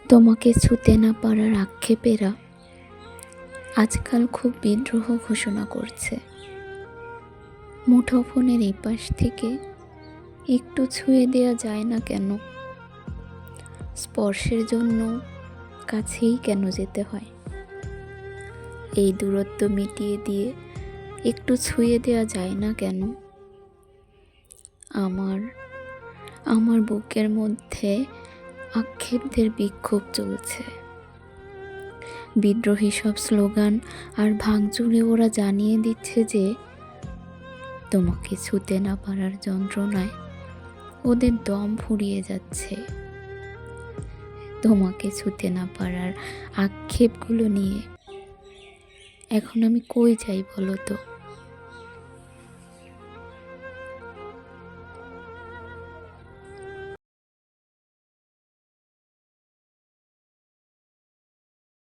তোমাকে ছুতে না পারার আক্ষেপেরা আজকাল খুব বিদ্রোহ ঘোষণা করছে। মুঠোফোনের এই পাশ থেকে একটু ছুঁয়ে দেওয়া যায় না কেন? স্পর্শের জন্য কাছেই কেন যেতে হয়? এই দূরত্ব মিটিয়ে দিয়ে একটু ছুঁয়ে দেওয়া যায় না কেন? আমার বুকের মধ্যে আক্ষেপদের বিক্ষোভ চলছে। বিদ্রোহী সব স্লোগান আর ভাঙচুরে ওরা জানিয়ে দিচ্ছে যে তোমাকে ছুতে না পারার যন্ত্রণায় ওদের দম ফুরিয়ে যাচ্ছে। তোমাকে ছুতে না পারার আক্ষেপগুলো নিয়ে এখন আমি কই যাই বলো তো?